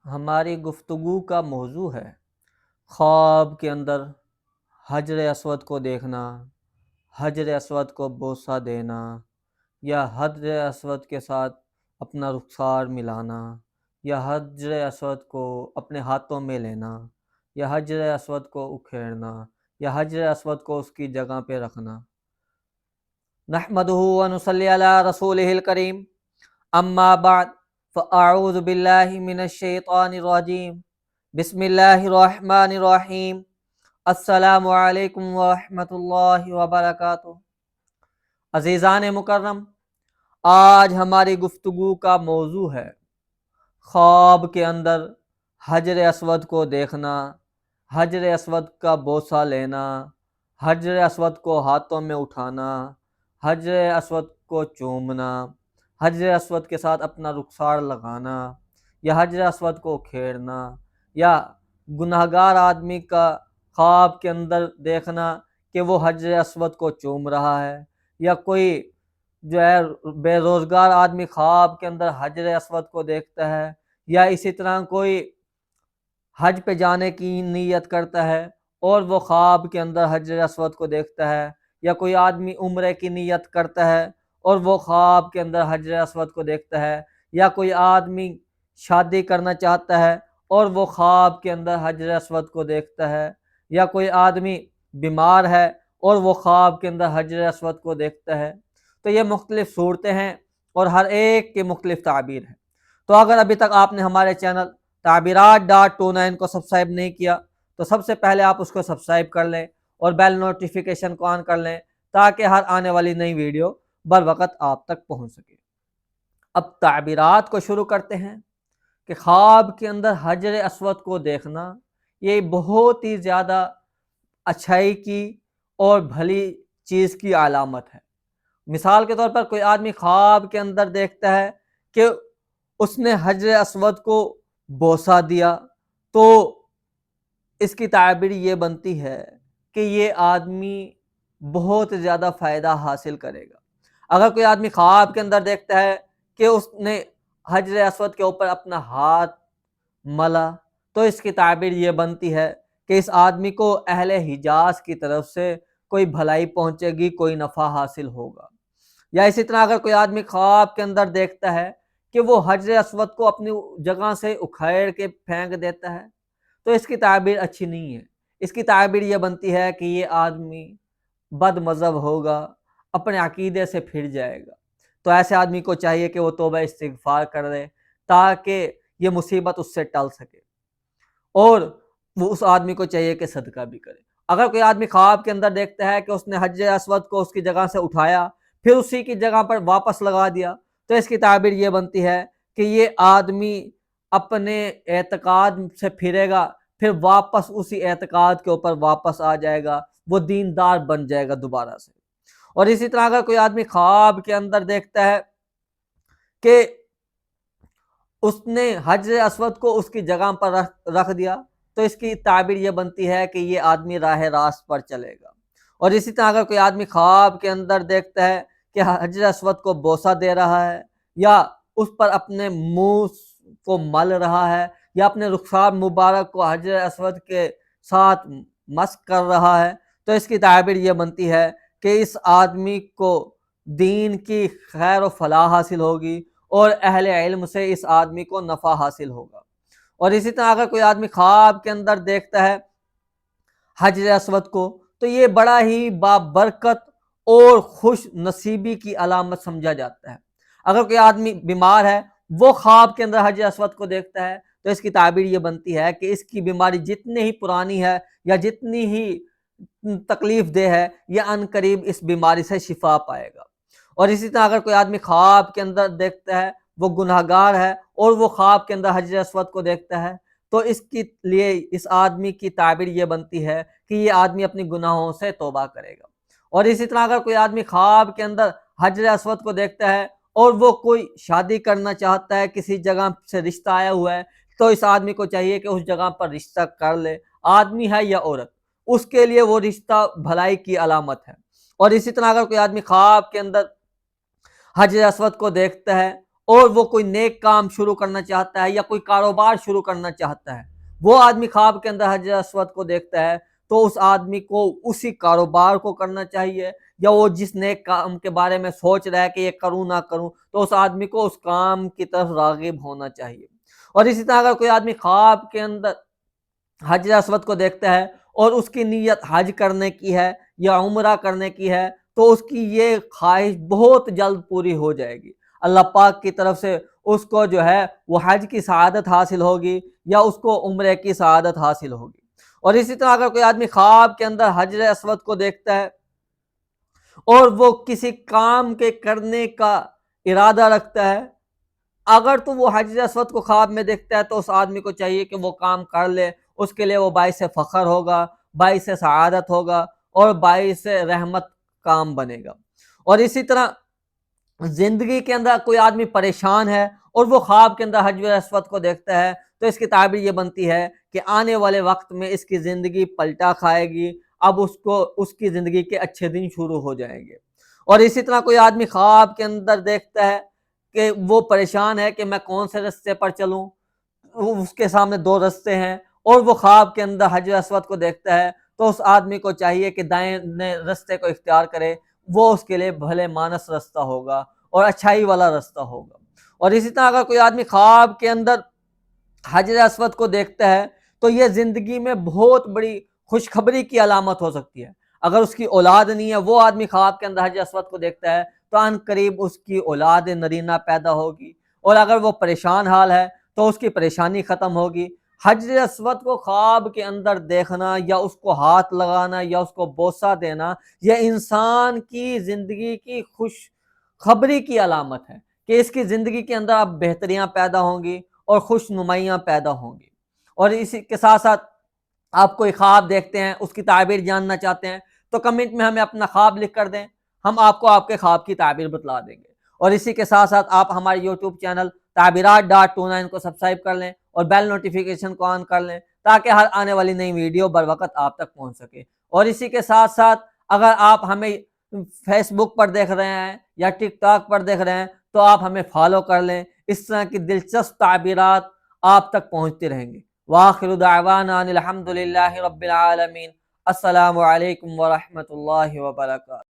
ہماری گفتگو کا موضوع ہے خواب کے اندر حجر اسود کو دیکھنا، حجر اسود کو بوسہ دینا، یا حجر اسود کے ساتھ اپنا رخسار ملانا، یا حجر اسود کو اپنے ہاتھوں میں لینا، یا حجر اسود کو اکھیڑنا، یا حجر اسود کو اس کی جگہ پہ رکھنا۔ نحمدہ ونصلی علی رسولہ الکریم، اما بعد فاعوذ باللہ من الشیطان الرجیم، بسم اللہ الرحمن الرحیم۔ السلام علیکم ورحمۃ اللہ وبرکاتہ۔ عزیزان مکرم، آج ہماری گفتگو کا موضوع ہے خواب کے اندر حجر اسود کو دیکھنا، حجر اسود کا بوسہ لینا، حجر اسود کو ہاتھوں میں اٹھانا، حجر اسود کو چومنا، حجر اسود کے ساتھ اپنا رخسار لگانا، یا حجر اسود کو کھیڑنا، یا گناہگار آدمی کا خواب کے اندر دیکھنا کہ وہ حجر اسود کو چوم رہا ہے، یا کوئی جو ہے بے روزگار آدمی خواب کے اندر حجر اسود کو دیکھتا ہے، یا اسی طرح کوئی حج پہ جانے کی نیت کرتا ہے اور وہ خواب کے اندر حجر اسود کو دیکھتا ہے، یا کوئی آدمی عمرے کی نیت کرتا ہے اور وہ خواب کے اندر حجر اسود کو دیکھتا ہے، یا کوئی آدمی شادی کرنا چاہتا ہے اور وہ خواب کے اندر حجر اسود کو دیکھتا ہے، یا کوئی آدمی بیمار ہے اور وہ خواب کے اندر حجر اسود کو دیکھتا ہے۔ تو یہ مختلف صورتیں ہیں اور ہر ایک کی مختلف تعبیر ہے۔ تو اگر ابھی تک آپ نے ہمارے چینل تعبیرات.29 کو سبسکرائب نہیں کیا تو سب سے پہلے آپ اس کو سبسکرائب کر لیں اور بیل نوٹیفیکیشن کو آن کر لیں تاکہ ہر آنے والی نئی ویڈیو بر وقت آپ تک پہنچ سکے۔ اب تعبیرات کو شروع کرتے ہیں کہ خواب کے اندر حجر اسود کو دیکھنا یہ بہت ہی زیادہ اچھائی کی اور بھلی چیز کی علامت ہے۔ مثال کے طور پر کوئی آدمی خواب کے اندر دیکھتا ہے کہ اس نے حجر اسود کو بوسہ دیا تو اس کی تعبیر یہ بنتی ہے کہ یہ آدمی بہت زیادہ فائدہ حاصل کرے گا۔ اگر کوئی آدمی خواب کے اندر دیکھتا ہے کہ اس نے حجر اسود کے اوپر اپنا ہاتھ ملا تو اس کی تعبیر یہ بنتی ہے کہ اس آدمی کو اہل حجاز کی طرف سے کوئی بھلائی پہنچے گی، کوئی نفع حاصل ہوگا۔ یا اسی طرح اگر کوئی آدمی خواب کے اندر دیکھتا ہے کہ وہ حجر اسود کو اپنی جگہ سے اکھیڑ کے پھینک دیتا ہے تو اس کی تعبیر اچھی نہیں ہے۔ اس کی تعبیر یہ بنتی ہے کہ یہ آدمی بد مذہب ہوگا، اپنے عقیدے سے پھر جائے گا۔ تو ایسے آدمی کو چاہیے کہ وہ توبہ استغفار کر دے تاکہ یہ مصیبت اس سے ٹل سکے، اور وہ اس آدمی کو چاہیے کہ صدقہ بھی کرے۔ اگر کوئی آدمی خواب کے اندر دیکھتا ہے کہ اس نے حجر اسود کو اس کی جگہ سے اٹھایا پھر اسی کی جگہ پر واپس لگا دیا تو اس کی تعبیر یہ بنتی ہے کہ یہ آدمی اپنے اعتقاد سے پھرے گا، پھر واپس اسی اعتقاد کے اوپر واپس آ جائے گا، وہ دیندار بن جائے گا دوبارہ سے۔ اور اسی طرح اگر کوئی آدمی خواب کے اندر دیکھتا ہے کہ اس نے حجر اسود کو اس کی جگہ پر رکھ دیا تو اس کی تعبیر یہ بنتی ہے کہ یہ آدمی راہ راست پر چلے گا۔ اور اسی طرح اگر کوئی آدمی خواب کے اندر دیکھتا ہے کہ حجر اسود کو بوسہ دے رہا ہے، یا اس پر اپنے منہ کو مل رہا ہے، یا اپنے رخسار مبارک کو حجر اسود کے ساتھ مسح کر رہا ہے تو اس کی تعبیر یہ بنتی ہے کہ اس آدمی کو دین کی خیر و فلاح حاصل ہوگی اور اہل علم سے اس آدمی کو نفع حاصل ہوگا۔ اور اسی طرح اگر کوئی آدمی خواب کے اندر دیکھتا ہے حجر اسود کو تو یہ بڑا ہی بابرکت اور خوش نصیبی کی علامت سمجھا جاتا ہے۔ اگر کوئی آدمی بیمار ہے وہ خواب کے اندر حجر اسود کو دیکھتا ہے تو اس کی تعبیر یہ بنتی ہے کہ اس کی بیماری جتنی ہی پرانی ہے یا جتنی ہی تکلیف دہ ہے یہ عن قریب اس بیماری سے شفا پائے گا۔ اور اسی طرح اگر کوئی آدمی خواب کے اندر دیکھتا ہے وہ گناہگار ہے اور وہ خواب کے اندر حجر اسود کو دیکھتا ہے تو اس کے لیے اس آدمی کی تعبیر یہ بنتی ہے کہ یہ آدمی اپنی گناہوں سے توبہ کرے گا۔ اور اسی طرح اگر کوئی آدمی خواب کے اندر حجر اسود کو دیکھتا ہے اور وہ کوئی شادی کرنا چاہتا ہے، کسی جگہ سے رشتہ آیا ہوا ہے تو اس آدمی کو چاہیے کہ اس جگہ پر رشتہ کر لے، آدمی ہے یا عورت، اس کے لیے وہ رشتہ بھلائی کی علامت ہے۔ اور اسی طرح اگر کوئی آدمی خواب کے اندر حجر اسود کو دیکھتا ہے اور وہ کوئی نیک کام شروع کرنا چاہتا ہے یا کوئی کاروبار شروع کرنا چاہتا ہے، وہ آدمی خواب کے اندر حجر اسود کو دیکھتا ہے تو اس آدمی کو اسی کاروبار کو کرنا چاہیے، یا وہ جس نیک کام کے بارے میں سوچ رہا ہے کہ یہ کروں نہ کروں تو اس آدمی کو اس کام کی طرف راغب ہونا چاہیے۔ اور اسی طرح اگر کوئی آدمی خواب کے اندر حجر اسود کو دیکھتا ہے اور اس کی نیت حج کرنے کی ہے یا عمرہ کرنے کی ہے تو اس کی یہ خواہش بہت جلد پوری ہو جائے گی، اللہ پاک کی طرف سے اس کو جو ہے وہ حج کی سعادت حاصل ہوگی یا اس کو عمرے کی سعادت حاصل ہوگی۔ اور اسی طرح اگر کوئی آدمی خواب کے اندر حجر اسود کو دیکھتا ہے اور وہ کسی کام کے کرنے کا ارادہ رکھتا ہے، اگر تو وہ حجر اسود کو خواب میں دیکھتا ہے تو اس آدمی کو چاہیے کہ وہ کام کر لے، اس کے لیے وہ باعث فخر ہوگا، باعث سعادت ہوگا اور باعث رحمت کام بنے گا۔ اور اسی طرح زندگی کے اندر کوئی آدمی پریشان ہے اور وہ خواب کے اندر حجر اسود کو دیکھتا ہے تو اس کی تعبیر یہ بنتی ہے کہ آنے والے وقت میں اس کی زندگی پلٹا کھائے گی، اب اس کی زندگی کے اچھے دن شروع ہو جائیں گے۔ اور اسی طرح کوئی آدمی خواب کے اندر دیکھتا ہے کہ وہ پریشان ہے کہ میں کون سے رستے پر چلوں، اس کے سامنے دو رستے ہیں اور وہ خواب کے اندر حجر اسود کو دیکھتا ہے تو اس آدمی کو چاہیے کہ دائیں رستے کو اختیار کرے، وہ اس کے لیے بھلے مانس رستہ ہوگا اور اچھائی والا رستہ ہوگا۔ اور اسی طرح اگر کوئی آدمی خواب کے اندر حجر اسود کو دیکھتا ہے تو یہ زندگی میں بہت بڑی خوشخبری کی علامت ہو سکتی ہے۔ اگر اس کی اولاد نہیں ہے، وہ آدمی خواب کے اندر حجر اسود کو دیکھتا ہے تو ان قریب اس کی اولاد نرینہ پیدا ہوگی، اور اگر وہ پریشان حال ہے تو اس کی پریشانی ختم ہوگی۔ حجر اسود کو خواب کے اندر دیکھنا یا اس کو ہاتھ لگانا یا اس کو بوسہ دینا، یہ انسان کی زندگی کی خوش خبری کی علامت ہے کہ اس کی زندگی کے اندر اب بہتریاں پیدا ہوں گی اور خوش نمائیاں پیدا ہوں گی۔ اور اسی کے ساتھ ساتھ آپ کوئی خواب دیکھتے ہیں، اس کی تعبیر جاننا چاہتے ہیں تو کمنٹ میں ہمیں اپنا خواب لکھ کر دیں، ہم آپ کو آپ کے خواب کی تعبیر بتلا دیں گے۔ اور اسی کے ساتھ ساتھ آپ ہمارے یوٹیوب چینل تعبیرات.29 کو سبسکرائب کر لیں اور بیل نوٹیفیکیشن کو آن کر لیں تاکہ ہر آنے والی نئی ویڈیو بر وقت آپ تک پہنچ سکے۔ اور اسی کے ساتھ ساتھ اگر آپ ہمیں فیس بک پر دیکھ رہے ہیں یا ٹک ٹاک پر دیکھ رہے ہیں تو آپ ہمیں فالو کر لیں، اس طرح کی دلچسپ تعبیرات آپ تک پہنچتے رہیں گے۔ وآخر دعوانا ان الحمد للہ رب العالمین۔ السلام علیکم ورحمۃ اللہ وبرکاتہ۔